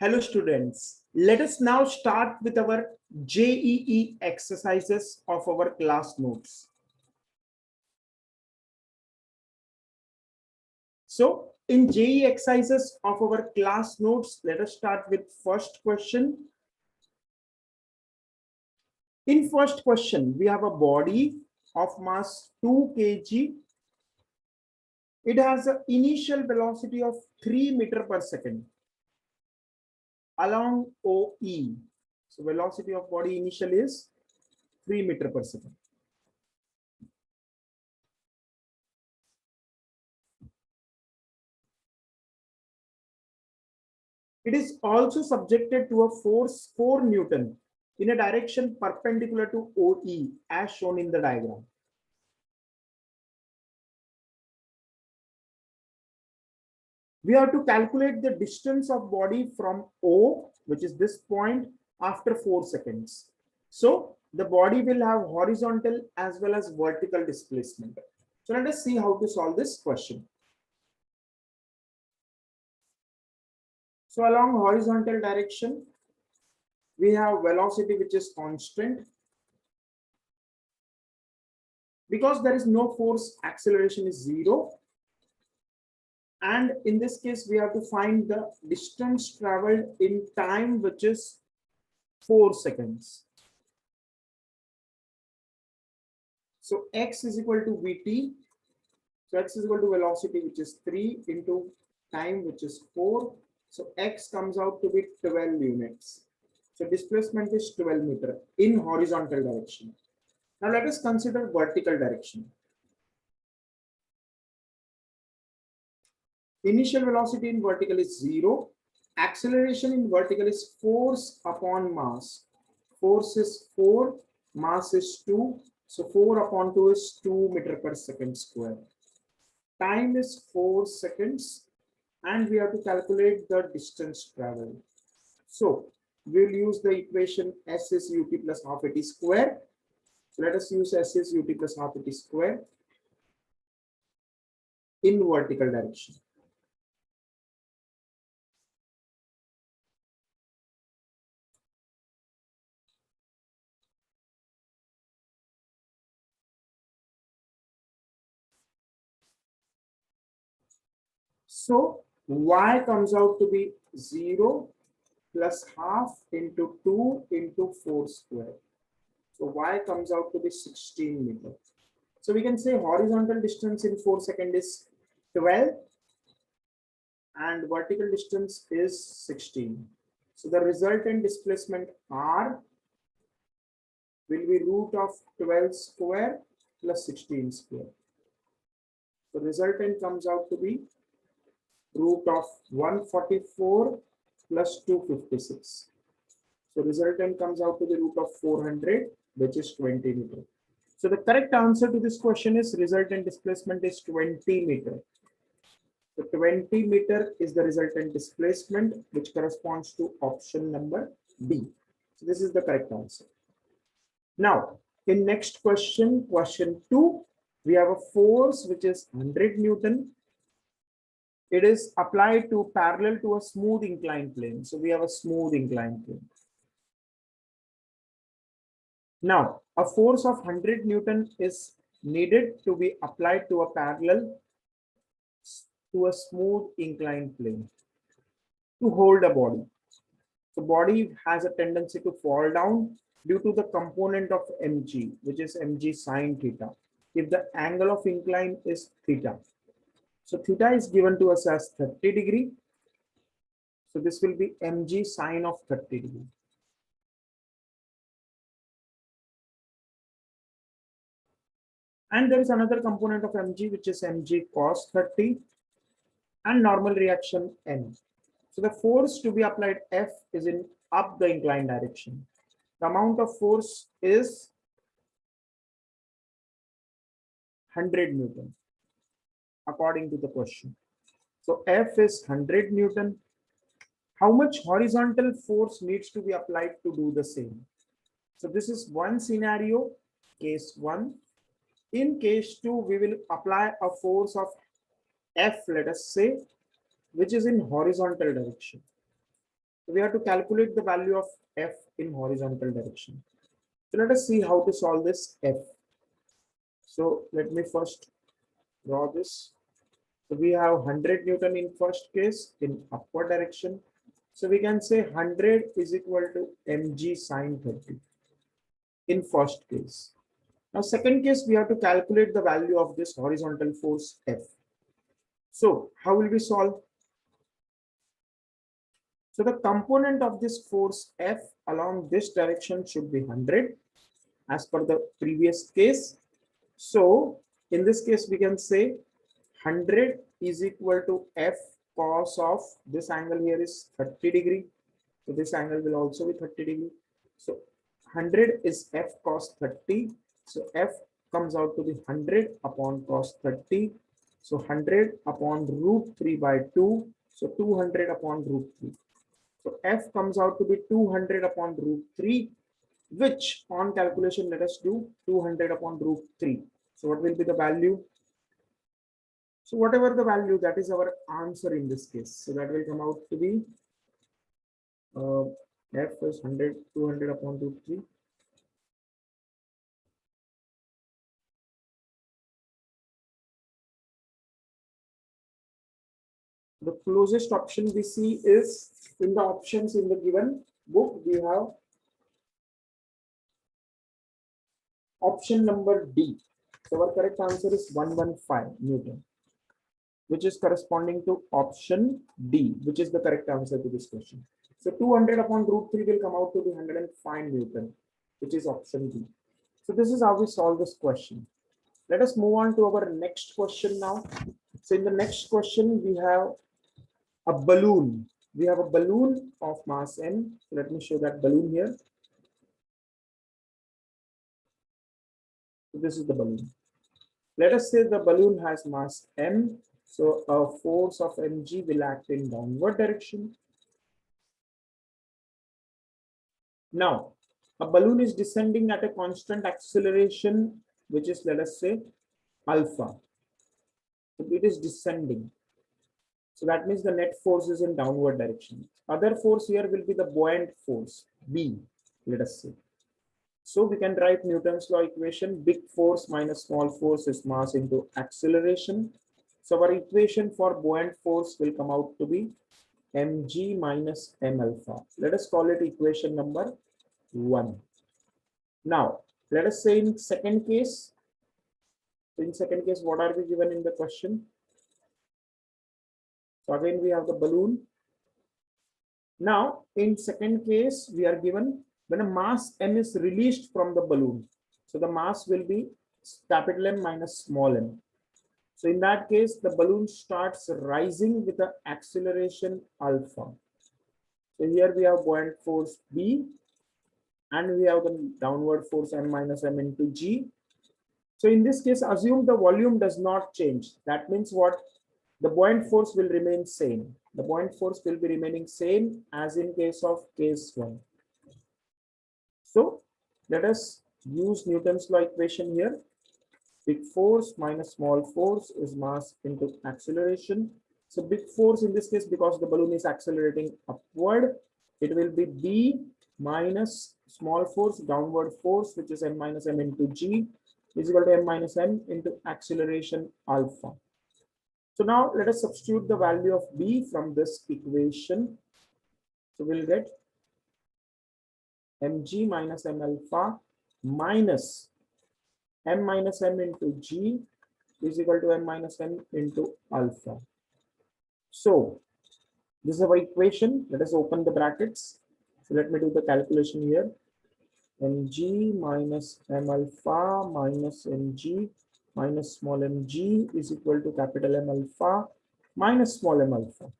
Hello students, let us now start with our JEE exercises of our class notes. So in JEE exercises of our class notes, let us start with first question. In first question, we have a body of mass 2 kg. It has an initial velocity of 3 meter per second along OE. So velocity of body initial is 3 meter per second. It is also subjected to a force 4 Newton in a direction perpendicular to OE as shown in the diagram. We have to calculate the distance of body from O, which is this point, after 4 seconds. So the body will have horizontal as well as vertical displacement. So let us see how to solve this question. So along horizontal direction, we have velocity which is constant. Because there is no force, acceleration is 0. And in this case, we have to find the distance traveled in time, which is 4 seconds. So x is equal to Vt. So x is equal to velocity, which is 3 into time, which is 4. So x comes out to be 12 units. So displacement is 12 meter in horizontal direction. Now let us consider vertical direction. Initial velocity in vertical is 0. Acceleration in vertical is force upon mass. Force is 4, mass is 2. So 4 upon 2 is 2 meter per second square. Time is 4 seconds. And we have to calculate the distance traveled. So we'll use the equation S is ut plus half at square. So let us use S is ut plus half at square in vertical direction. So y comes out to be 0 plus half into 2 into 4 square. So y comes out to be 16 meters. So we can say horizontal distance in 4 seconds is 12 and vertical distance is 16. So the resultant displacement r will be root of 12 square plus 16 square. So resultant comes out to be root of 144 plus 256. So resultant comes out to the root of 400, which is 20 meter. So the correct answer to this question is resultant displacement is 20 meter. So 20 meter is the resultant displacement, which corresponds to option number B. So this is the correct answer. Now, in next question, question 2, we have a force which is 100 Newton. It is applied to parallel to a smooth inclined plane. So we have a smooth inclined plane. Now, a force of 100 Newton is needed to be applied to a parallel to a smooth inclined plane to hold a body. The body has a tendency to fall down due to the component of mg, which is mg sine theta, if the angle of incline is theta. So theta is given to us as 30 degree. So this will be mg sine of 30 degree. And there is another component of mg, which is mg cos 30 and normal reaction n. So the force to be applied F is in up the inclined direction. The amount of force is 100 Newton according to the question. So F is 100 Newton. How much horizontal force needs to be applied to do the same? So this is one scenario, case 1. In case 2, we will apply a force of F, let us say, which is in horizontal direction. we have to calculate the value of f in horizontal direction. So let us see how to solve this f. So let me first draw this. So we have 100 Newton in first case in upward direction. So we can say 100 is equal to mg sine 30 in first case. Now second case, we have to calculate the value of this horizontal force F. So how will we solve? So the component of this force F along this direction should be 100 as per the previous case. So in this case, we can say 100 is equal to F cos of this angle here is 30 degree. So this angle will also be 30 degree. So 100 is F cos 30. So F comes out to be 100 upon cos 30. So 100 upon root 3 by 2. So 200 upon root 3. So F comes out to be 200 upon root 3, which on calculation, let us do 200 upon root 3. So what will be the value? So whatever the value, that is our answer in this case. So that will come out to be F is 100, 200 upon root 3. The closest option we see is in the options in the given book, we have option number D. So our correct answer is 115 Newton, which is corresponding to option D, which is the correct answer to this question. So 200 upon root 3 will come out to be 105 Newton, which is option D. So this is how we solve this question. Let us move on to our next question now. So in the next question, we have a balloon. We have a balloon of mass m. So let me show that balloon here. So this is the balloon. Let us say the balloon has mass m. So a force of mg will act in downward direction. Now, a balloon is descending at a constant acceleration, which is, let us say, alpha. So it is descending. So that means the net force is in downward direction. Other force here will be the buoyant force, B, let us say. So we can write Newton's law equation, big force minus small force is mass into acceleration. So our equation for buoyant force will come out to be mg minus m alpha. Let us call it equation number 1. Now, let us say in second case, what are we given in the question? So again, we have the balloon. Now, in second case, we are given when a mass m is released from the balloon. So the mass will be capital M minus small m. So in that case, the balloon starts rising with the acceleration alpha. So here we have buoyant force B, and we have the downward force m minus m into g. So in this case, assume the volume does not change. That means what? The buoyant force will remain same. The buoyant force will be remaining same as in case of case 1. So let us use Newton's law equation here. Big force minus small force is mass into acceleration. So big force in this case, because the balloon is accelerating upward, it will be B minus small force, downward force, which is m minus m into g, is equal to m minus m into acceleration alpha. So now let us substitute the value of B from this equation. So we'll get mg minus m alpha minus m minus m into g is equal to m minus m into alpha. So this is our equation. Let us open the brackets. So let me do the calculation here. Mg minus m alpha minus mg minus small mg is equal to capital M alpha minus small m alpha.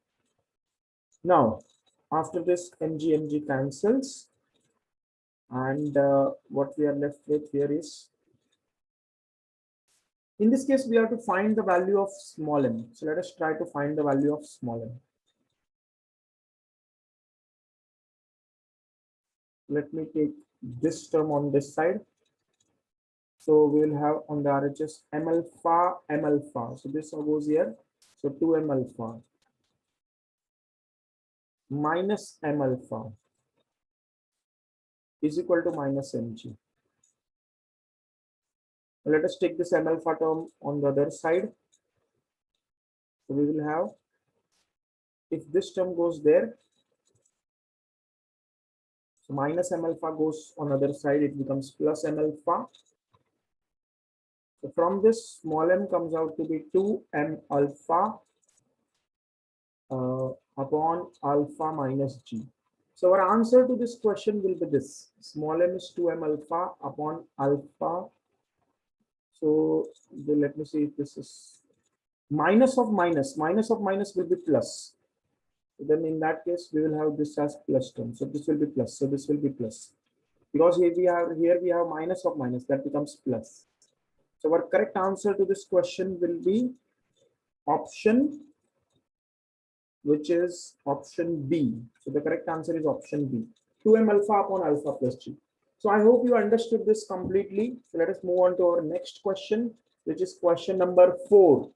Now, after this mg cancels, and what we are left with here is, in this case, we have to find the value of small m. So let us try to find the value of small m. Let me take this term on this side. So we will have on the RHS m alpha. So this goes here. So 2m alpha. minus m alpha is equal to minus mg. Let us take this m alpha term on the other side. So we will have, if this term goes there, so minus m alpha goes on the other side, it becomes plus m alpha. So from this, small m comes out to be 2m alpha upon alpha minus g. So our answer to this question will be this. Small m is 2m alpha upon alpha. So let me see if this is minus of minus. Minus of minus will be plus. So then in that case, we will have this as plus term. So this will be plus. So this will be plus. Because here we have minus of minus, that becomes plus. So our correct answer to this question will be option, which is option B. So the correct answer is option B, 2m alpha upon alpha plus g. So I hope you understood this completely. So let us move on to our next question, which is question number 4.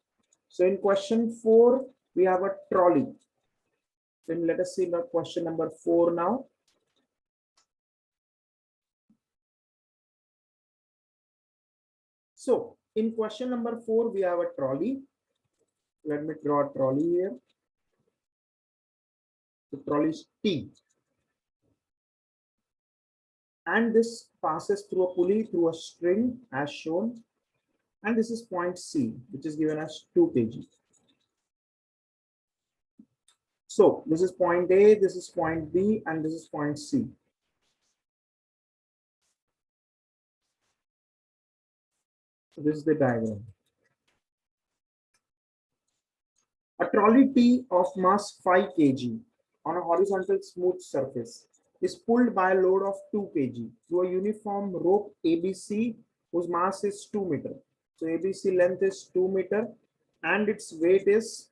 So in question 4, we have a trolley. Then let us see the question number 4 now. So in question number 4, we have a trolley. Let me draw a trolley here. The trolley is T. And this passes through a pulley through a string as shown. And this is point C, which is given as 2 kg. So this is point A, this is point B, and this is point C. So this is the diagram. A trolley T of mass 5 kg on a horizontal smooth surface is pulled by a load of 2 kg through a uniform rope ABC whose mass is 2 meter. So ABC length is 2 meter and its weight is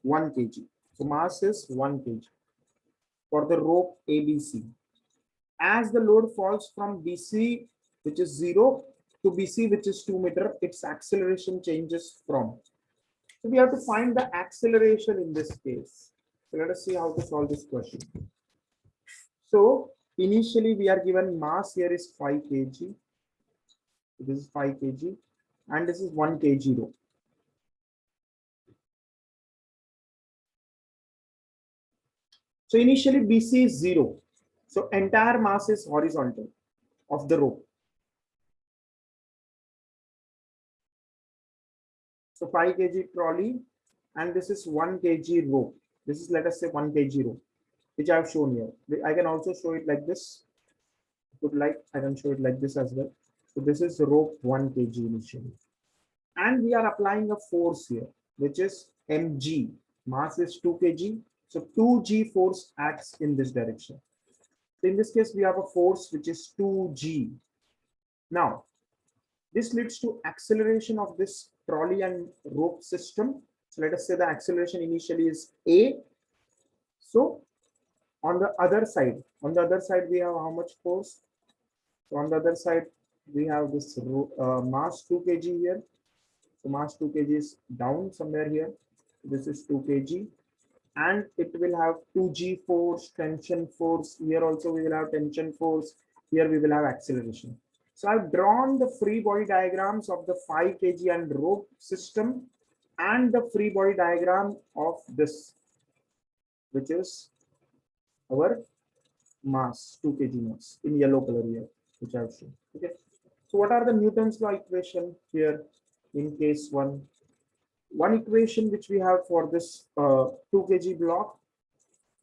1 kg. So mass is 1 kg for the rope ABC. As the load falls from BC, which is 0, to BC, which is 2 meter, its acceleration changes from. So we have to find the acceleration in this case. So let us see how to solve this question. So initially we are given mass here is 5 kg. This is 5 kg and this is 1 kg rope. So initially BC is 0. So entire mass is horizontal of the rope. So 5 kg trolley and this is 1 kg rope. This is, let us say, 1 kg rope, which I have shown here. I can also show it like this. If you would like, I can show it like this as well. So this is rope 1 kg initially. And we are applying a force here, which is mg. Mass is 2 kg. So 2g force acts in this direction. So in this case, we have a force which is 2g. Now, this leads to acceleration of this trolley and rope system. So let us say the acceleration initially is a. So on the other side, we have how much force? So on the other side, we have this mass 2 kg here. So mass 2 kg is down somewhere here. This is 2 kg. And it will have 2g force, tension force. Here also we will have tension force. Here we will have acceleration. So I've drawn the free body diagrams of the 5 kg and rope system and the free body diagram of this, which is our mass, 2 kg mass in yellow color here, which I have shown. Okay. So what are the Newton's law equation here in case 1? One equation which we have for this 2 kg block,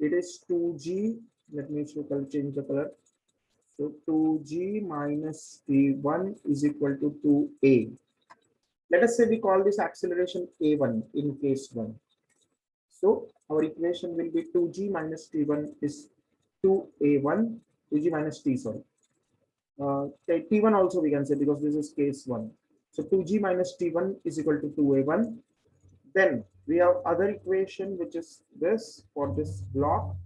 it is 2g. Let me change the color. So 2g minus a1 is equal to 2a. Let us say we call this acceleration a1 in case 1. So our equation will be 2g minus t1 is 2a1, 2g minus t, sorry. T1 also we can say because this is case 1. So 2g minus t1 is equal to 2a1. Then we have other equation which is this for this block.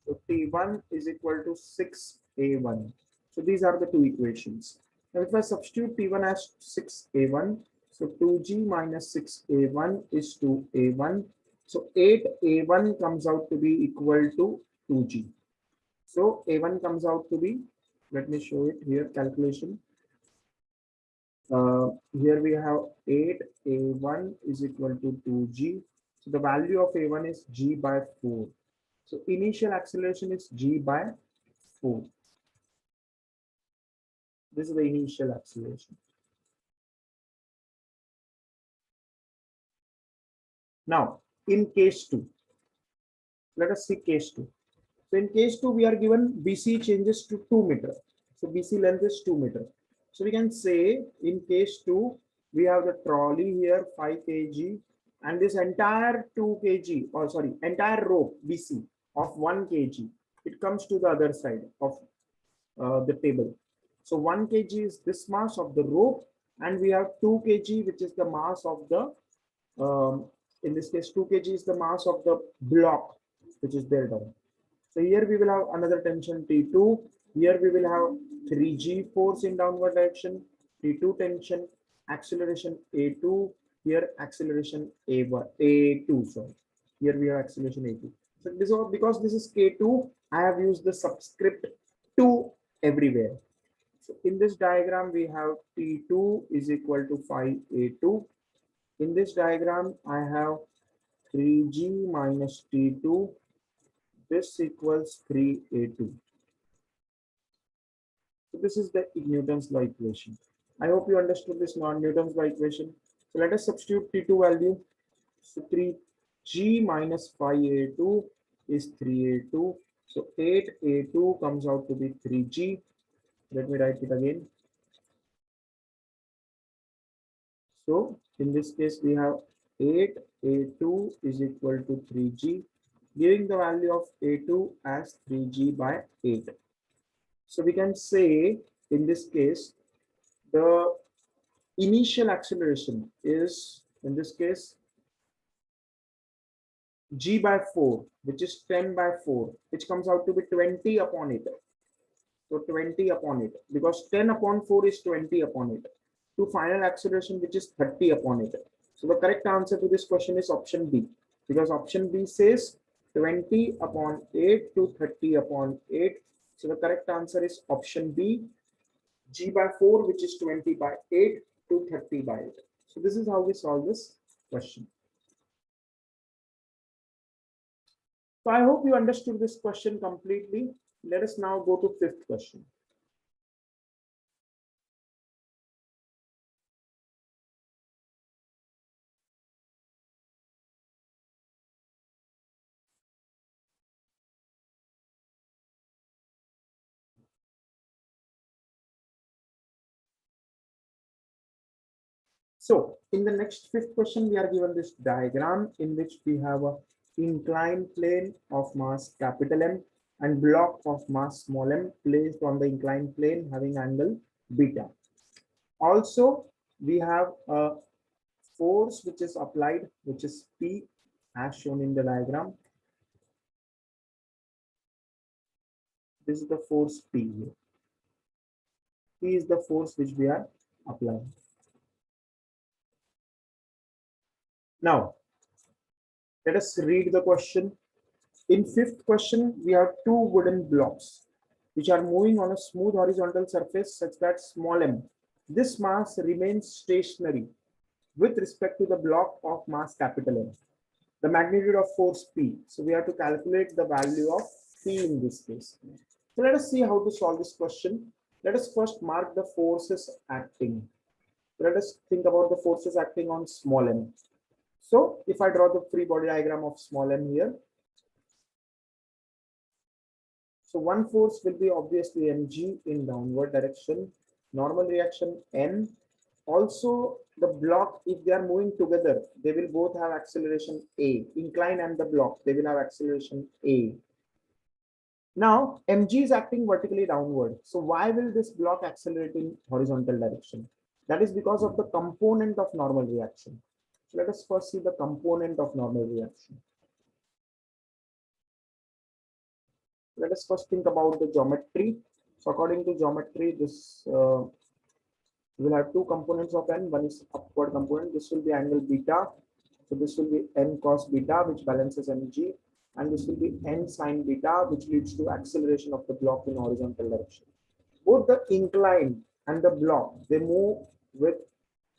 So T1 is equal to 6A1. So these are the two equations. Now if I substitute T1 as 6A1, so 2G minus 6A1 is 2A1. So 8A1 comes out to be equal to 2G. So A1 comes out to be, let me show it here, calculation. Here we have 8A1 is equal to 2G. So the value of A1 is G by 4. So initial acceleration is G by 4. This is the initial acceleration. Now, in case 2, let us see case 2. So in case 2, we are given BC changes to 2 meter. So BC length is 2 meter. So we can say in case 2, we have the trolley here 5 kg and this entire 2 kg, or sorry, entire rope BC of 1 kg. It comes to the other side of the table. So 1 kg is this mass of the rope, and we have 2 kg, which is the mass of the, in this case, 2 kg is the mass of the block, which is there down. So here we will have another tension T2. Here we will have 3G force in downward direction, T2 tension, acceleration A2. Here acceleration A1, A2. Sorry. Here we have acceleration A2. So this is because this is K2. I have used the subscript 2 everywhere. So in this diagram, we have T2 is equal to 5A2. In this diagram, I have 3G minus T2. This equals 3A2. So this is the Newton's law equation. I hope you understood this non-Newton's law equation. So let us substitute T2 value. So 3G minus 5A2 is 3A2. So 8A2 comes out to be 3G. Let me write it again. So in this case, we have 8A2 is equal to 3G, giving the value of A2 as 3G by 8. So we can say in this case, the initial acceleration is, in this case, G by 4, which is 10 by 4, which comes out to be 20 upon it. So 20 upon it, because 10 upon 4 is 20 upon it. To final acceleration, which is 30 upon it. So the correct answer to this question is option B, because option B says 20 upon 8 to 30 upon 8. So the correct answer is option B, G by 4, which is 20 by 8 to 30 by 8. So this is how we solve this question. So I hope you understood this question completely. Let us now go to fifth question. So in the next fifth question, we are given this diagram in which we have a inclined plane of mass capital M and block of mass small m placed on the inclined plane having angle beta. Also, we have a force which is applied, which is P, as shown in the diagram. This is the force P here. P is the force which we are applying. Now, let us read the question. In fifth question, we have two wooden blocks which are moving on a smooth horizontal surface such that small m, this mass remains stationary with respect to the block of mass capital M, the magnitude of force P. So we have to calculate the value of P in this case. So let us see how to solve this question. Let us first mark the forces acting. Let us think about the forces acting on small m. So if I draw the free body diagram of small m here, so one force will be obviously mg in downward direction, normal reaction n. Also, the block, if they are moving together, they will both have acceleration a. Incline and the block, they will have acceleration a. Now, mg is acting vertically downward. So why will this block accelerate in horizontal direction? That is because of the component of normal reaction. So let us first see the component of normal reaction. Let us first think about the geometry. So according to geometry, this will have two components of n. One is upward component. This will be angle beta. So this will be n cos beta, which balances mg, and this will be n sine beta, which leads to acceleration of the block in horizontal direction. Both the incline and the block, they move with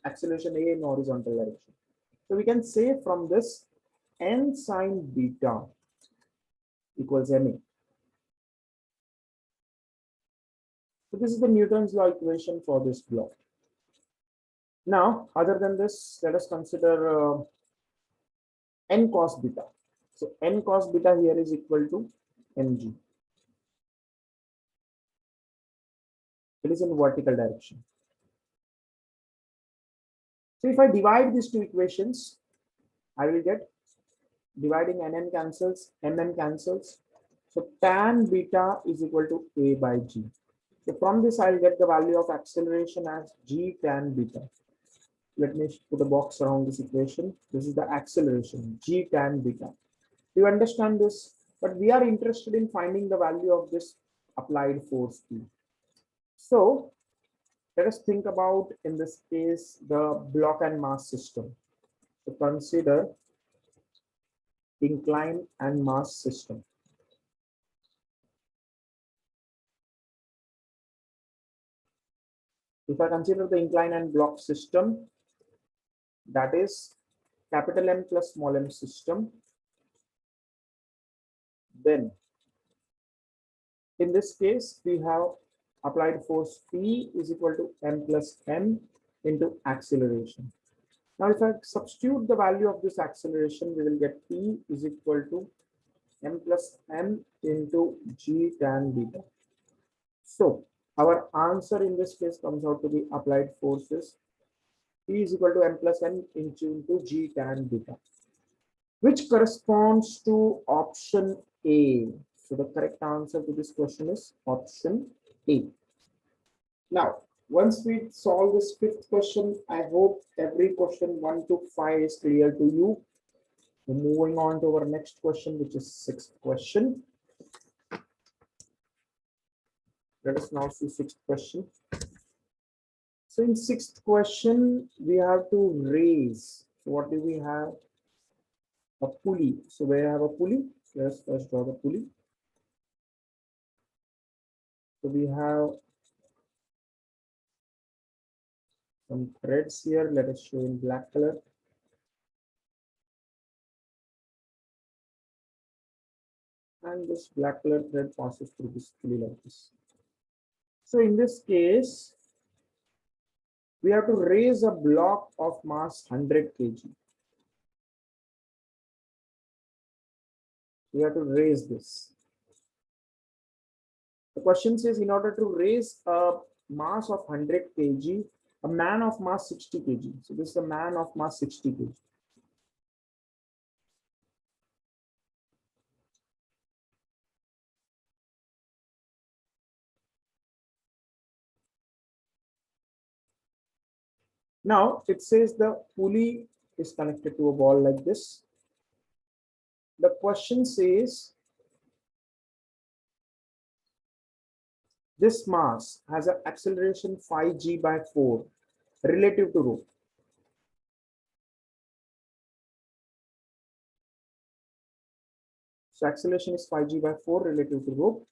acceleration a in horizontal direction. So we can say from this n sine beta equals ma. So this is the Newton's law equation for this block. Now, other than this, let us consider n cos beta. So n cos beta here is equal to mg. It is in vertical direction. So if I divide these two equations, I will get, dividing nn cancels, mn cancels. So tan beta is equal to a by g. So from this, I'll get the value of acceleration as g tan beta. Let me put a box around this equation. This is the acceleration, g tan beta. Do you understand this? But we are interested in finding the value of this applied force P. So let us think about, in this case, the block and mass system. So consider incline and mass system. If I consider the incline and block system, that is capital M plus small m system, then in this case, we have applied force P is equal to m plus m into acceleration. Now, if I substitute the value of this acceleration, we will get P is equal to m plus m into g tan beta. So our answer in this case comes out to be applied forces P is equal to m plus m into g tan beta, which corresponds to option A. So the correct answer to this question is option A. Now, once we solve this fifth question, I hope every question 1 to 5 is clear to you. We're moving on to our next question, which is sixth question. Let us now see sixth question. So in sixth question, we have to raise. So what do we have? A pulley. So where I have a pulley? Let's first draw the pulley. So we have some threads here. Let us show in black color. And this black color thread passes through this pulley like this. So in this case, we have to raise a block of mass 100 kg. We have to raise this. The question says, in order to raise a mass of 100 kg, a man of mass 60 kg. So this is a man of mass 60 kg. Now it says the pulley is connected to a ball like this. The question says, this mass has an acceleration 5g by 4 relative to rho. So acceleration is 5g by 4 relative to rho.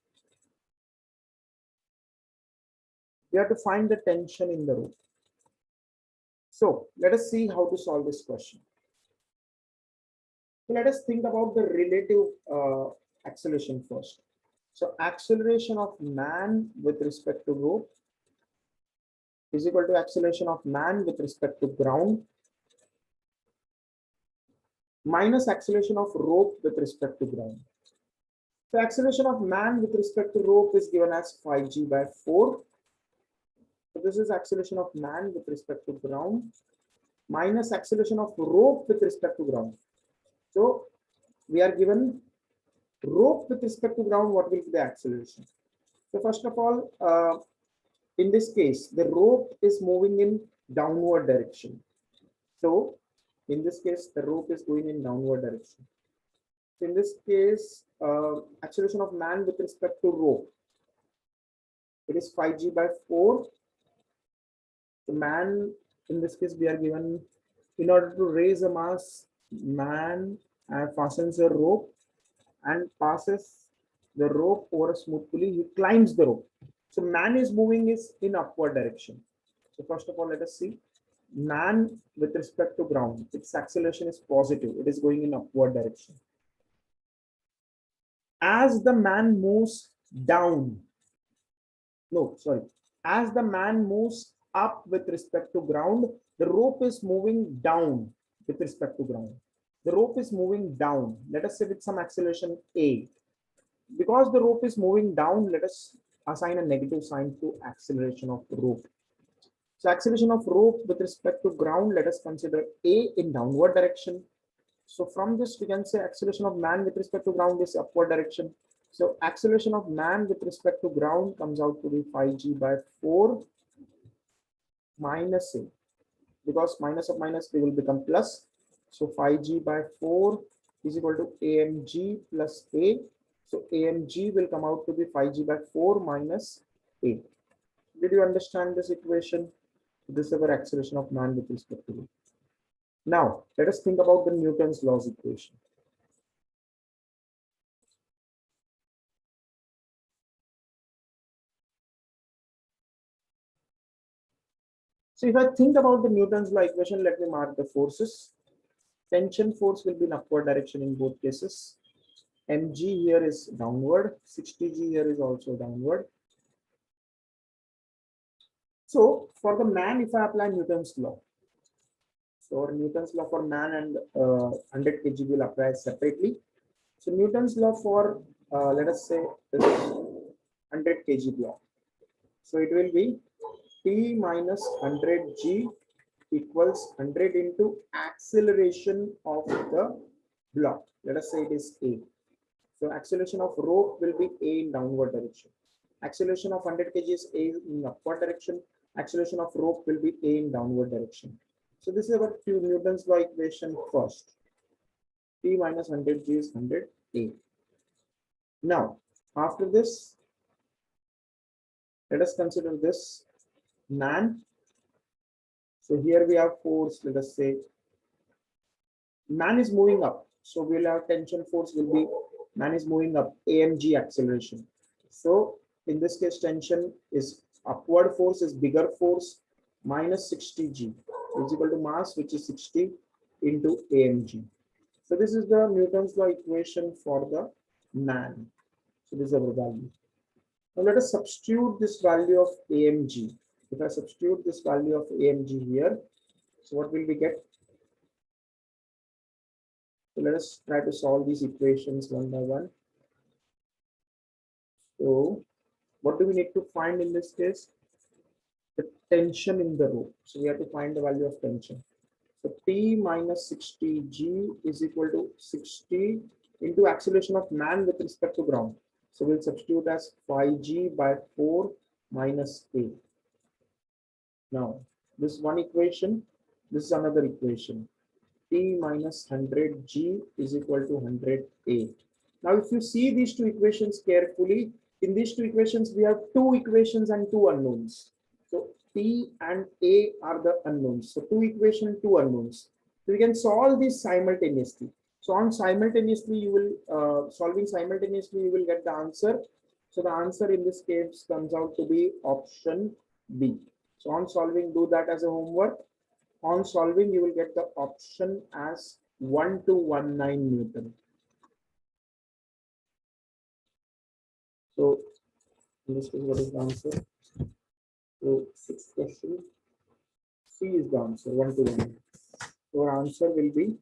We have to find the tension in the rope. So let us see how to solve this question. So let us think about the relative acceleration first. So acceleration of man with respect to rope is equal to acceleration of man with respect to ground minus acceleration of rope with respect to ground. So acceleration of man with respect to rope is given as 5g by 4. So this is acceleration of man with respect to ground minus acceleration of rope with respect to ground. So we are given rope with respect to ground, what will be the acceleration? So first of all, in this case, the rope is moving in downward direction. So in this case, the rope is going in downward direction. So in this case, acceleration of man with respect to rope, it is 5g by 4. The man, in this case, we are given, in order to raise a mass Man fastens a rope and passes the rope over a smooth pulley. He climbs the rope. So man is moving is in upward direction. So first of all, let us see. Man with respect to ground, its acceleration is positive. It is going in upward direction. As the man moves down, no, sorry, as the man moves up with respect to ground, the rope is moving down with respect to ground. The rope is moving down. Let us say with some acceleration A. Because the rope is moving down, let us assign a negative sign to acceleration of rope. So acceleration of rope with respect to ground, let us consider A in downward direction. So from this, we can say acceleration of man with respect to ground is upward direction. So acceleration of man with respect to ground comes out to be 5g by 4 minus A. Because minus of minus, they will become plus. So 5g by 4 is equal to AMG plus A. So AMG will come out to be 5g by 4 minus A. Did you understand this equation? This is our acceleration of man with respect to A. Now, let us think about the Newton's laws equation. So if I think about the Newton's law equation, let me mark the forces. Tension force will be in upward direction in both cases. Mg here is downward, 60g here is also downward. So for the man, if I apply Newton's law, so Newton's law for man and 100 kg will apply separately. So Newton's law for let us say this 100 kg block. So it will be P minus 100g equals 100 into acceleration of the block. Let us say it is A. So acceleration of rope will be A in downward direction. Acceleration of 100 kg is A in upward direction. Acceleration of rope will be A in downward direction. So this is our Newton's law equation first. P minus 100g is 100 A. Now, after this, let us consider this man. So here we have force, let us say man is moving up. So we'll have tension force will be man is moving up, AMG acceleration. So in this case, tension is upward force is bigger force minus 60g is equal to mass, which is 60 into AMG. So this is the Newton's law equation for the man. So this is our value. Now let us substitute this value of AMG. If I substitute this value of AMG here, so what will we get? So let us try to solve these equations one by one. So what do we need to find in this case? The tension in the rope. So we have to find the value of tension. So P minus 60g is equal to 60 into acceleration of man with respect to ground. So we'll substitute as 5g by 4 minus A. Now, this one equation, this is another equation. P minus 100g is equal to 100A. Now, if you see these two equations carefully, in these two equations, we have two equations and two unknowns. So P and A are the unknowns. So two equations, two unknowns. So we can solve these simultaneously. So on simultaneously, you will solving simultaneously, you will get the answer. So the answer in this case comes out to be option B. So on solving, do that as a homework. On solving, you will get the option as 1219 Newton. So in this case, what is the answer? So sixth question, C is the answer, 1219. So our answer will be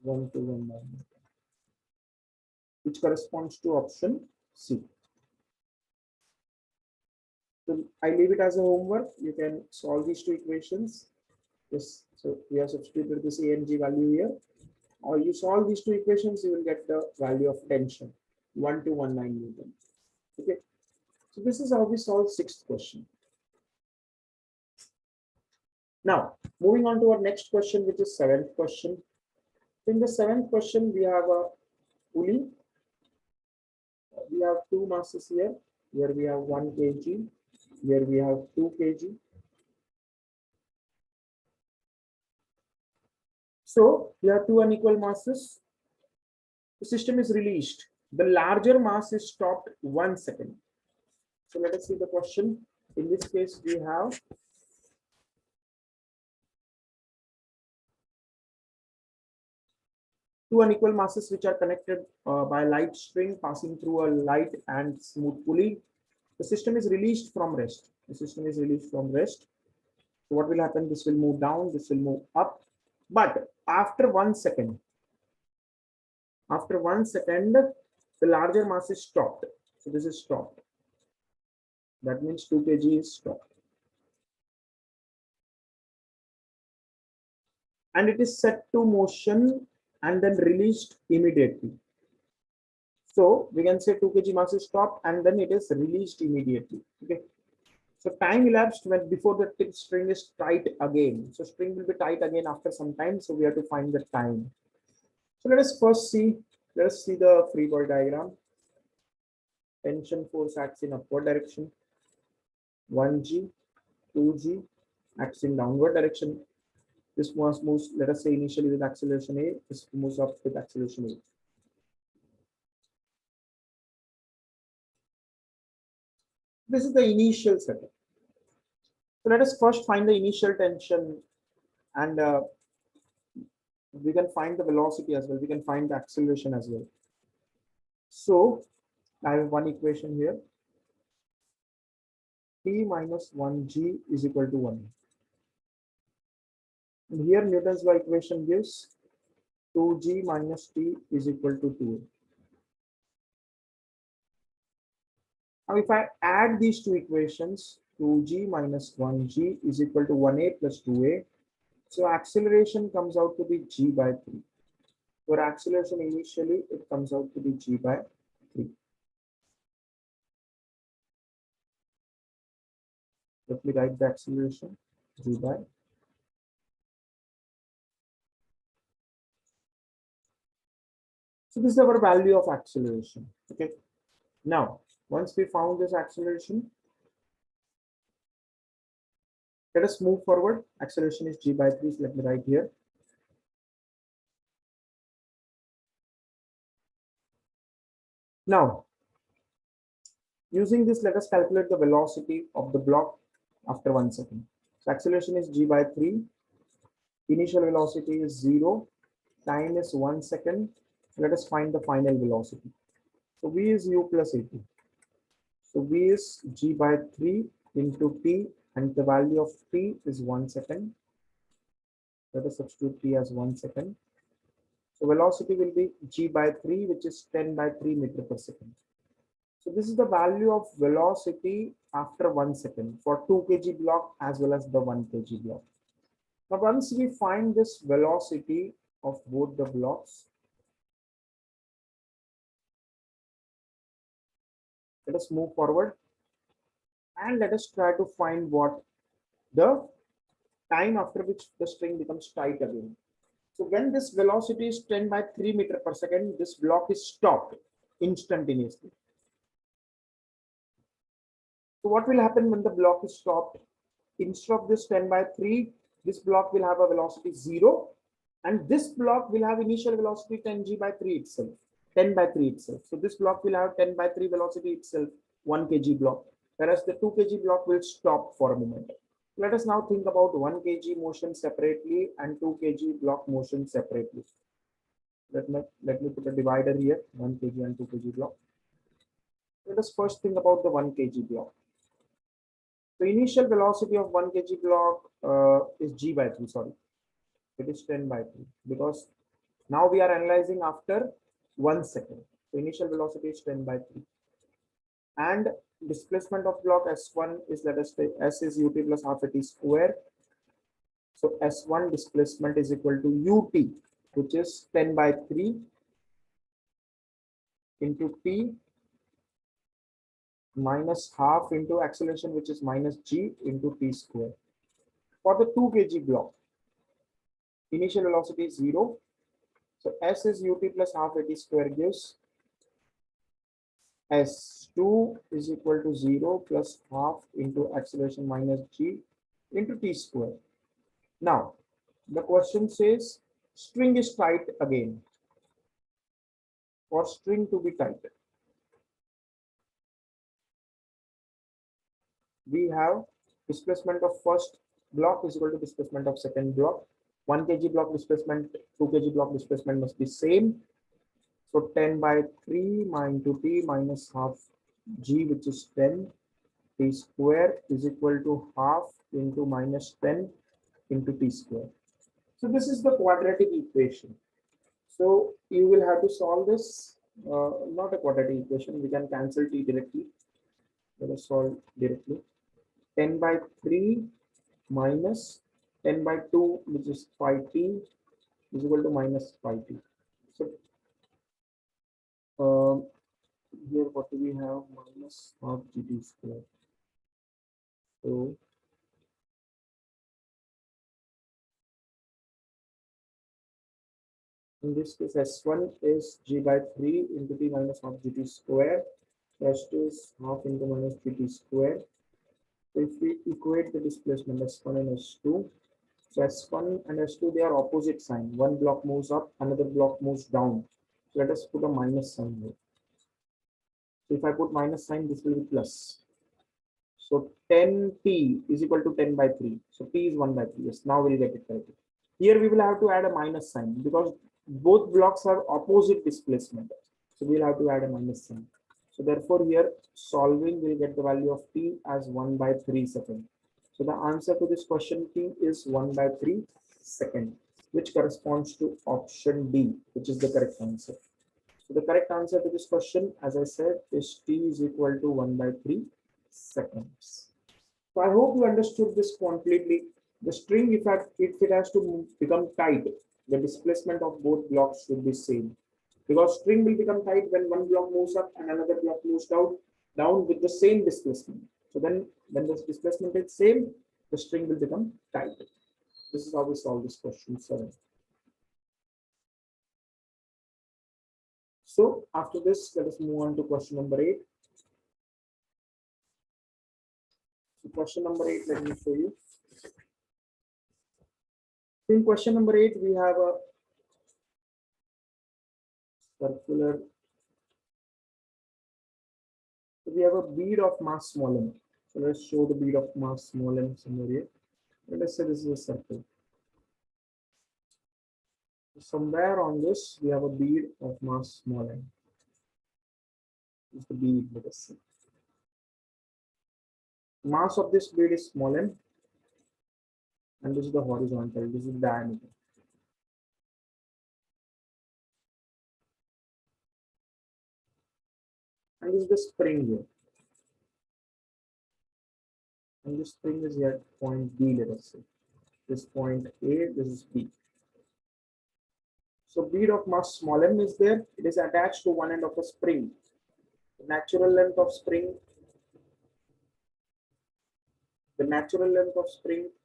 1219, which corresponds to option C. So I leave it as a homework. You can solve these two equations. Yes, so we have substituted this AMG value here. Or you solve these two equations, you will get the value of tension, 1219 Newton. Okay. So this is how we solve sixth question. Now, moving on to our next question, which is seventh question. In the seventh question, we have a pulley. We have two masses here. Here we have 1 kg. Here we have 2 kg. So we have two unequal masses. The system is released. The larger mass is stopped 1 second. So let us see the question. In this case, we have two unequal masses which are connected by a light string passing through a light and smooth pulley. The system is released from rest. The system is released from rest. So what will happen? This will move down, this will move up. But after 1 second, the larger mass is stopped. So this is stopped. That means 2 kg is stopped. And it is set to motion and then released immediately. So we can say 2 kg mass is stopped and then it is released immediately. Okay. So time elapsed when before the string is tight again. So string will be tight again after some time. So we have to find the time. So let us first see. Let us see the free body diagram. Tension force acts in upward direction. 1G, 2G acts in downward direction. This moves, let us say initially with acceleration A. This moves up with acceleration A. This is the initial setup. So let us first find the initial tension, and we can find the velocity as well. We can find the acceleration as well. So I have one equation here. T minus 1G is equal to 1. And here Newton's law equation gives 2G minus T is equal to 2. Now if I add these two equations, 2G minus 1G is equal to 1A plus 2A. So acceleration comes out to be G by 3. For acceleration initially, it comes out to be G by 3. Let me write the acceleration, G by. So this is our value of acceleration. Okay. Now, once we found this acceleration, let us move forward. Acceleration is G by 3. So let me write here. Now, using this, let us calculate the velocity of the block after 1 second. So acceleration is G by 3. Initial velocity is 0. Time is 1 second. Let us find the final velocity. So V is U plus AT. So V is G by 3 into T, and the value of T is 1 second. Let us substitute T as 1 second. So velocity will be G by 3, which is 10 by 3 meter per second. So this is the value of velocity after 1 second for 2 kg block as well as the 1 kg block. Now once we find this velocity of both the blocks, let us move forward and let us try to find what the time after which the string becomes tight again. So when this velocity is 10 by 3 meter per second, this block is stopped instantaneously. So what will happen when the block is stopped? Instead of this 10 by 3, this block will have a velocity 0, and this block will have initial velocity 10G by 3 itself, 10 by 3 itself. So this block will have 10 by 3 velocity itself, 1 kg block, whereas the 2 kg block will stop for a moment. Let us now think about 1 kg motion separately and 2 kg block motion separately. Let me put a divider here, 1 kg and 2 kg block. Let us first think about the 1 kg block. The initial velocity of 1 kg block is G by 3, sorry. It is 10 by 3 because now we are analyzing after 1 second. The initial velocity is 10 by 3. And displacement of block S1 is, let us say, S is UT plus half AT square. So S1 displacement is equal to UT, which is 10 by 3 into T minus half into acceleration, which is minus G into T square. For the 2 kg block, initial velocity is 0. So S is UT plus half AT square gives S2 is equal to 0 plus half into acceleration minus G into T square. Now, the question says string is tight again. For string to be tight, we have displacement of first block is equal to displacement of second block. 1 kg block displacement, 2 kg block displacement must be same. So 10 by 3 into t minus half g, which is 10 t square, is equal to half into minus 10 into t square. So this is the quadratic equation. So you will have to solve this, not a quadratic equation. We can cancel t directly. Let us solve directly. 10 by 3 minus 10 by 2, which is 5t, is equal to minus 5t. So here what do we have? Minus half gt square. So in this case, S1 is g by 3 into t minus half gt square. S2 is half into minus gt square. So if we equate the displacement S1 and S2, so S1 and S2, they are opposite sign. One block moves up, another block moves down. So let us put a minus sign here. So if I put minus sign, this will be plus. So 10t is equal to 10 by 3. So t is 1 by 3. Yes, now we'll get it correctly. Here we will have to add a minus sign because both blocks have opposite displacement. So we'll have to add a minus sign. So therefore here solving will get the value of t as 1 by 3 seconds. So the answer to this question t is 1 by 3 seconds, which corresponds to option D, which is the correct answer. So the correct answer to this question, as I said, is t is equal to 1 by 3 seconds. So I hope you understood this completely. The string, if it has to become tight, the displacement of both blocks should be same. Because string will become tight when one block moves up and another block moves down with the same displacement. So then when the displacement is same, the string will become tight. This is how we solve this question 7. So after this, let us move on to question number 8. So question number 8, let me show you. In question number 8, we have a circular. So we have a bead of mass small m. So let's show the bead of mass small m somewhere here. And let's say this is a circle. So somewhere on this, we have a bead of mass small m. This is the bead, let us see. Mass of this bead is small m, and this is the horizontal, this is the diameter. And this is the spring here. And this spring is at point B, let us say. This point A, this is B. So bead of mass small m is there. It is attached to one end of a spring. The natural length of spring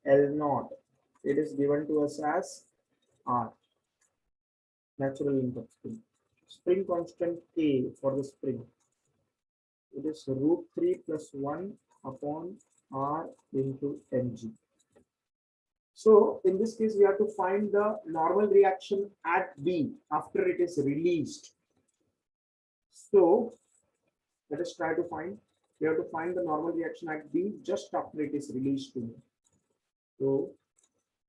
L0, it is given to us as R, natural length of spring. Spring constant K for the spring, it is √3 plus 1 upon R into mg. So in this case, we have to find the normal reaction at B after it is released. So let us try to find. We have to find the normal reaction at B just after it is released to me. So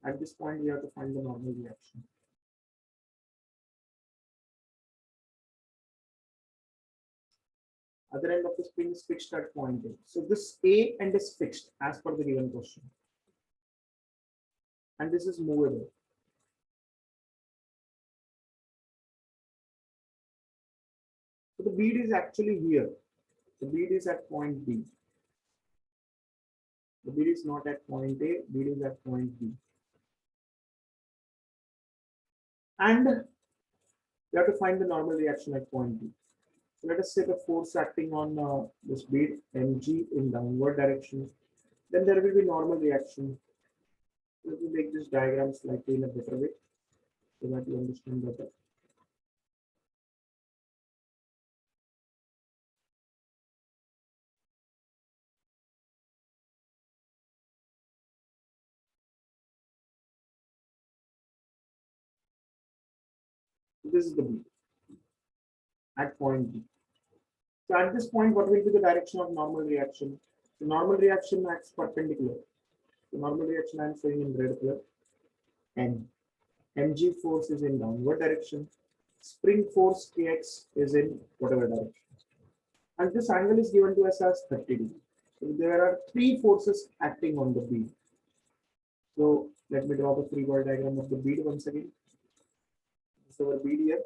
at this point, we have to find the normal reaction. Other end of the spring is fixed at point A. So this A end is fixed as per the given question. And this is movable. So the bead is actually here. The bead is at point B. The bead is not at point A, bead is at point B. And we have to find the normal reaction at point B. So let us say the force acting on this bead mg in downward direction. Then there will be normal reaction. Let me make this diagram slightly in a better way so that you understand better. This is the B at point B. So at this point, what will be the direction of normal reaction? The normal reaction acts perpendicular. The normal reaction I am showing in red color. N. Mg force is in downward direction. Spring force Kx is in whatever direction. And this angle is given to us as 30 degrees. So there are three forces acting on the bead. So let me draw the free body diagram of the bead once again. This is our bead here.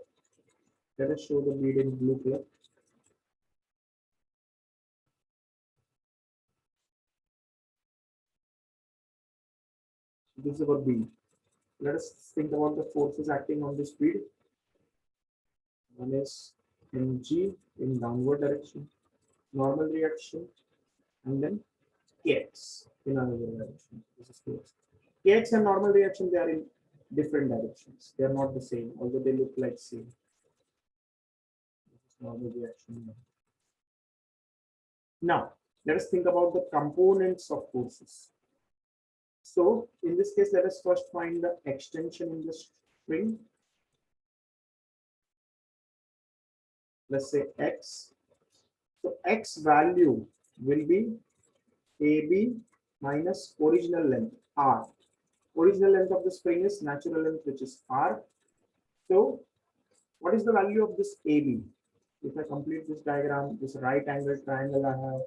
Let us show the bead in blue color. This is our bead. Let us think about the forces acting on this bead. One is Mg in downward direction, normal reaction, and then Kx in another direction. This is Kx. Kx and normal reaction, they are in different directions. They are not the same, although they look like same. This is normal reaction. Now, let us think about the components of forces. So, in this case, let us first find the extension in the string. Let's say X. So, X value will be AB minus original length, R. Original length of the spring is natural length, which is R. So, what is the value of this AB? If I complete this diagram, this right angle triangle I have,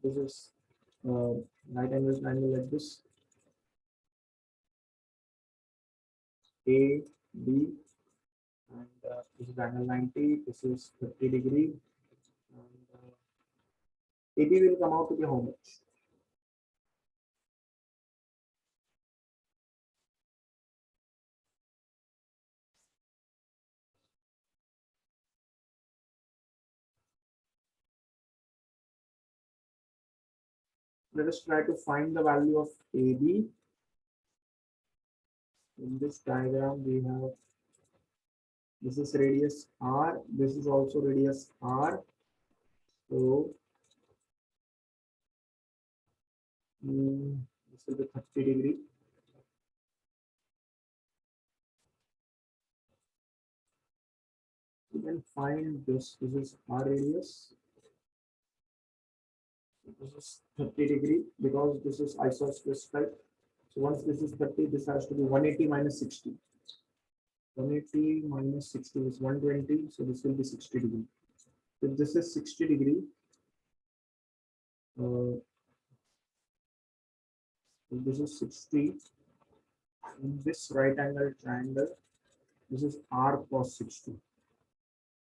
this is right angle triangle like this. A, B, and this is angle 90, this is 30 degree. And AB will come out to be how much? Let us try to find the value of AB. In this diagram, we have this is radius R, this is also radius R. So this will be 30 degree. You can find this. This is R radius. This is 30 degree because this is isosceles type. So once this is 30, this has to be 180 minus 60. 180 minus 60 is 120. So this will be 60 degree. If this is 60 degree, if this is 60, in this right angle triangle, this is R cos 60.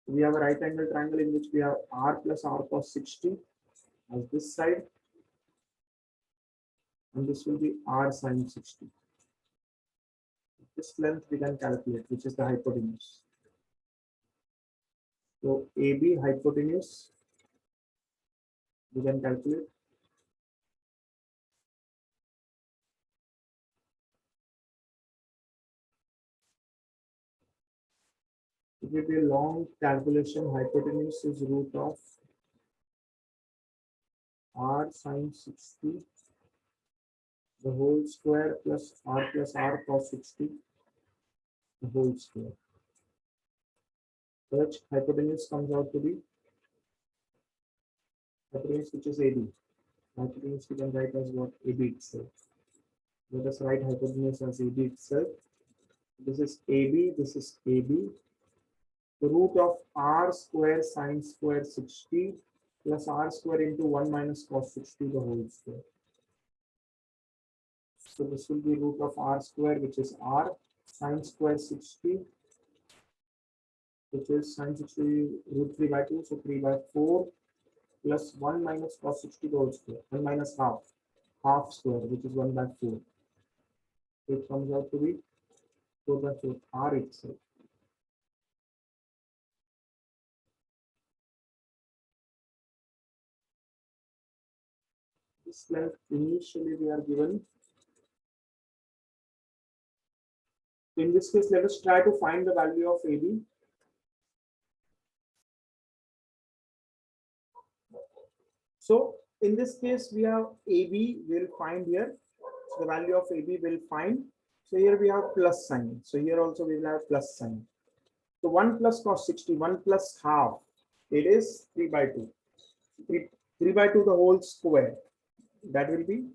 We have a right angle triangle in which we have R plus R cos 60 as this side, and this will be R sin 60. This length we can calculate, which is the hypotenuse. So AB hypotenuse we can calculate. It will be a long calculation. Hypotenuse is root of R sin 60, the whole square plus R cos 60, the whole square. Such hypotenuse comes out to be hypotenuse, which is AB. Hypotenuse we can write as what? AB itself. Let us write hypotenuse as AB itself. This is AB, this is AB. The root of R square sin square 60 plus R square into 1 minus cos 60, the whole square. So this will be root of R square, which is R sin square 60, which is sin 60 root 3 by 2, so 3 by 4 plus 1 minus cos 60 the whole square, 1 minus half square, which is 1 by 4. So it comes out to be 4 by 4 R itself. This length initially we are given. In this case, let us try to find the value of AB. So in this case, we have AB will find here. So the value of AB will find. So here we have plus sign. So here also we will have plus sign. So 1 plus cos 60, 1 plus half, it is 3 by 2. 3 by 2 the whole square, that will be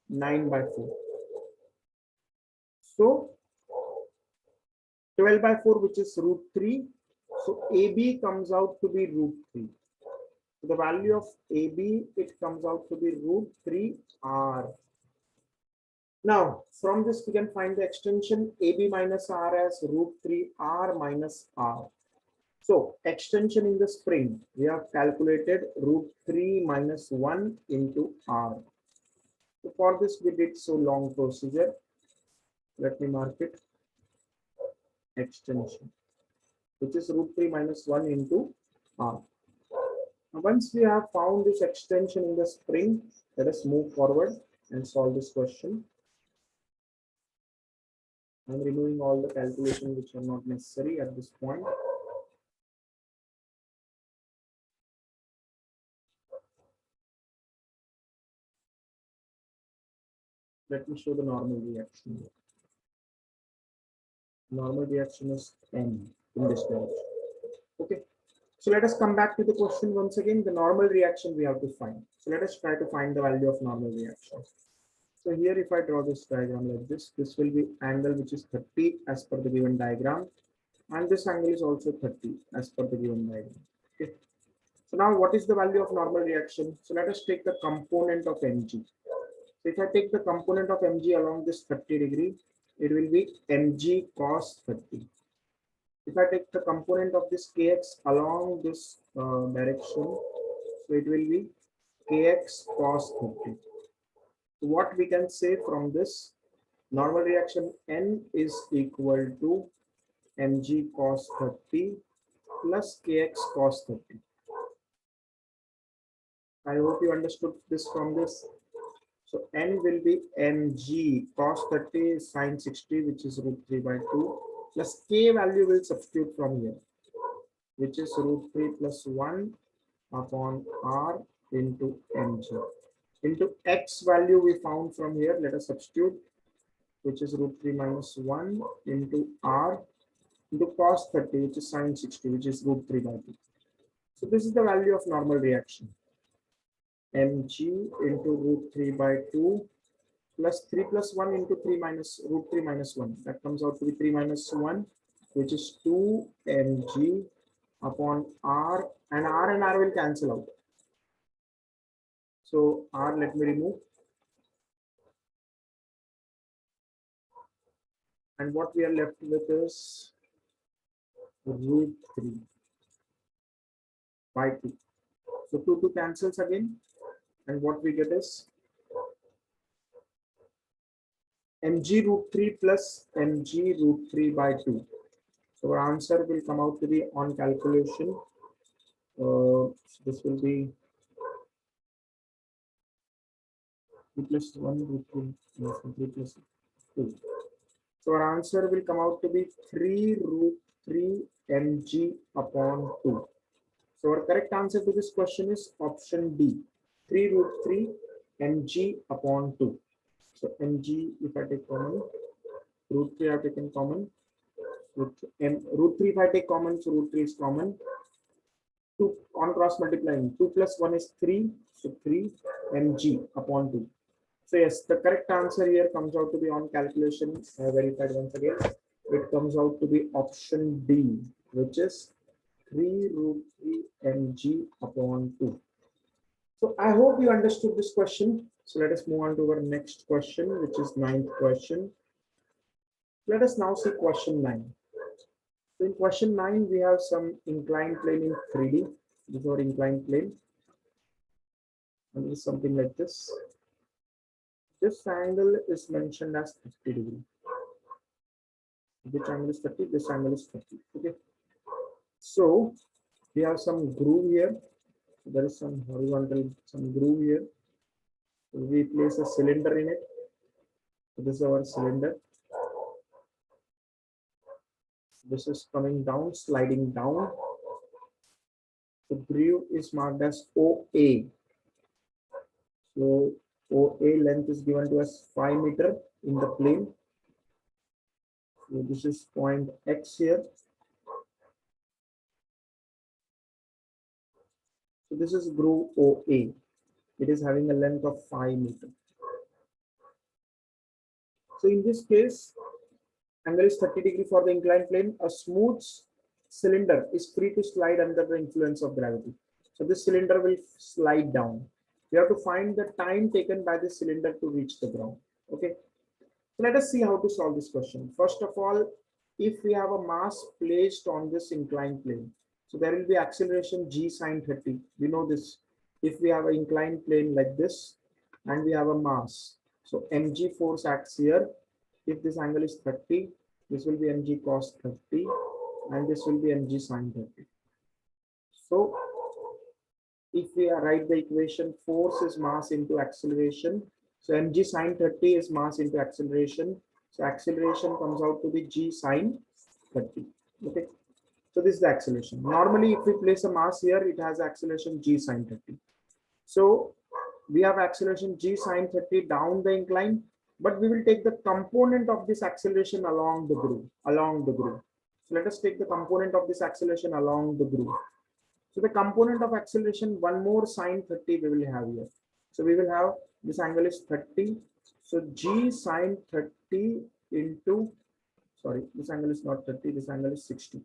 9 by 4. So 12 by 4, which is root 3. So AB comes out to be root 3. So the value of AB, it comes out to be root 3R. Now, from this, we can find the extension AB minus R as root 3R minus R. So, extension in the spring, we have calculated root 3 minus 1 into R. So, for this, we did so long procedure. Let me mark it. Extension, which is root 3 minus 1 into R. Now, once we have found this extension in the spring, let us move forward and solve this question. I'm removing all the calculations which are not necessary at this point. Let me show the normal reaction. Normal reaction is N in this direction. Okay. So let us come back to the question once again. The normal reaction we have to find. So let us try to find the value of normal reaction. So here, if I draw this diagram like this will be angle which is 30 as per the given diagram. And this angle is also 30 as per the given diagram. Okay. So now what is the value of normal reaction? So let us take the component of mg. So if I take the component of mg along this 30 degree, it will be mg cos 30. If I take the component of this kx along this direction, so it will be kx cos 30. So what we can say from this, normal reaction N is equal to mg cos 30 plus kx cos 30. I hope you understood this from this. So N will be mg cos 30 sin 60, which is root 3 by 2, plus k value will substitute from here, which is root 3 plus 1 upon r into mg. Into x value we found from here, let us substitute, which is root 3 minus 1 into r into cos 30, which is sin 60, which is root 3 by 2. So this is the value of normal reaction. Mg into root 3 by 2 plus 3 plus 1 into 3 minus root 3 minus 1. That comes out to be 3 minus 1, which is 2 mg upon r, and r will cancel out. So r, let me remove. And what we are left with is root 3 by 2. So 2 cancels again. And what we get is mg root 3 plus mg root 3 by 2. So our answer will come out to be on calculation. So this will be 3 plus 1 root 3 plus 2. So our answer will come out to be 3 root 3 mg upon 2. So our correct answer to this question is option D, 3 root 3 mg upon 2. So mg, if I take common, root 3 I have taken common. Root 3 if I take common, so root 3 is common. 2 on cross multiplying, 2 plus 1 is 3, so 3 mg upon 2. So yes, the correct answer here comes out to be on calculation. I have verified once again. It comes out to be option D, which is 3 root 3 mg upon 2. So I hope you understood this question. So let us move on to our next question, which is ninth question. Let us now see question 9. So in question 9, we have some inclined plane in 3D. This is our inclined plane. And it is something like this. This angle is mentioned as 30 degree. Which angle is 30? This angle is 30. Okay. So we have some groove here. There is some horizontal, some groove here. So we place a cylinder in it. So this is our cylinder. This is coming down, sliding down. The groove is marked as OA. So OA length is given to us 5 meters in the plane. So this is point X here. So this is groove OA. It is having a length of 5 meters. So in this case, angle is 30 degrees for the inclined plane. A smooth cylinder is free to slide under the influence of gravity. So this cylinder will slide down. We have to find the time taken by the cylinder to reach the ground. Okay. So let us see how to solve this question. First of all, if we have a mass placed on this inclined plane, so there will be acceleration g sine 30. We know this. If we have an inclined plane like this and we have a mass, so mg force acts here. If this angle is 30, this will be mg cos 30 and this will be mg sine 30. So if we write the equation, force is mass into acceleration. So mg sine 30 is mass into acceleration. So acceleration comes out to be g sine 30. Okay. So this is the acceleration. Normally, if we place a mass here, it has acceleration g sine 30. So we have acceleration g sine 30 down the incline, but we will take the component of this acceleration along the groove. So let us take the component of this acceleration along the groove. So the component of acceleration, one more sine 30 we will have here. So we will have this angle is 30. So g sine 30 into, sorry, this angle is not 30, this angle is 60.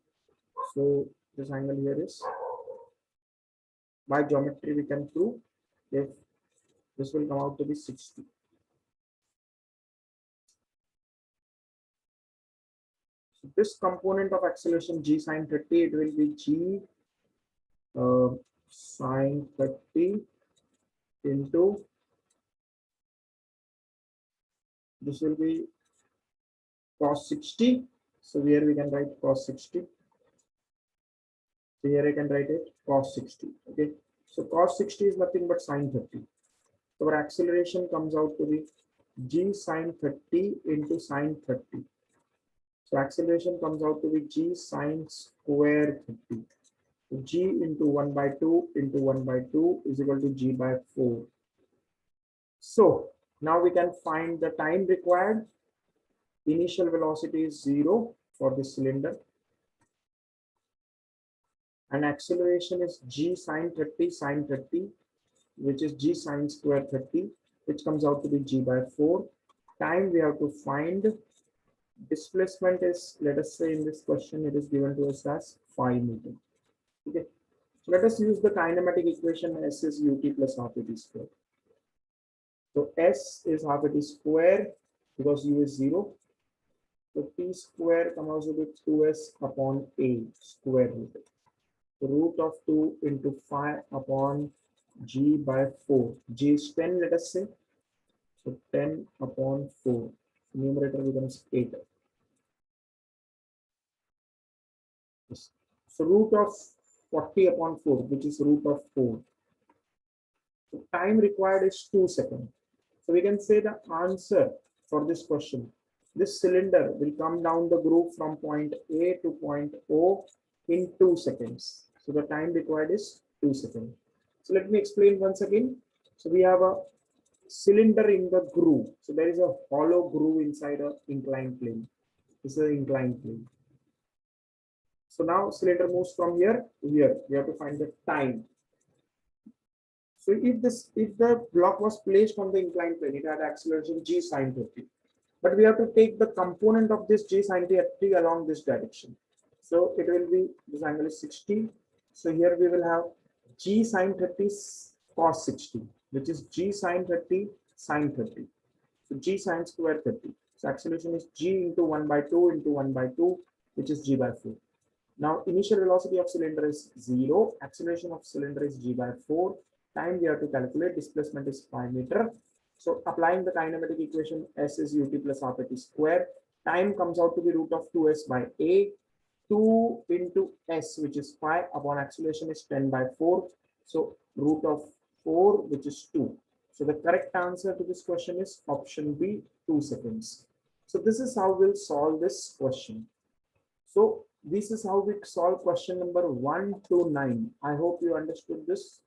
So this angle here is, by geometry we can prove if this will come out to be 60. So this component of acceleration g sine 30, it will be g sine 30 into, this will be cos 60. So here we can write cos 60. So here I can write it cos 60. Okay. So cos 60 is nothing but sine 30. So our acceleration comes out to be g sine 30 into sine 30. So acceleration comes out to be g sine square 30. So g into 1 by 2 into 1 by 2 is equal to g by 4. So now we can find the time required. Initial velocity is 0 for the cylinder. And acceleration is g sine 30, which is g sine square 30, which comes out to be g by 4. Time we have to find. Displacement is, let us say in this question, it is given to us as 5 meters. Okay. So let us use the kinematic equation. S is ut plus half at square. So S is half at square because u is 0. So t square comes out with 2s upon a square root. So root of 2 into 5 upon g by 4. G is 10, let us say. So 10 upon 4. So numerator becomes 8. So root of 40 upon 4, which is root of 4. So time required is 2 seconds. So we can say the answer for this question. This cylinder will come down the groove from point A to point O in 2 seconds. So the time required is 2 seconds. So let me explain once again. So we have a cylinder in the groove. So there is a hollow groove inside an inclined plane. This is an inclined plane. So now cylinder moves from here to here. We have to find the time. So if the block was placed on the inclined plane, it had acceleration g sine 30. But we have to take the component of this g sine 30 along this direction. So it will be, this angle is 60. So here we will have g sine 30 cos 60, which is g sine 30 sine 30. So g sine square 30. So acceleration is g into 1 by 2 into 1 by 2, which is g by 4. Now initial velocity of cylinder is 0. Acceleration of cylinder is g by 4. Time we have to calculate. Displacement is 5 meters. So applying the kinematic equation, S is ut plus half at square. Time comes out to be root of 2s by a. 2 into s, which is 5 upon acceleration is 10 by 4. So root of 4, which is 2. So the correct answer to this question is option B, 2 seconds. So this is how we'll solve this question. So this is how we solve question number 1 to 9. I hope you understood this.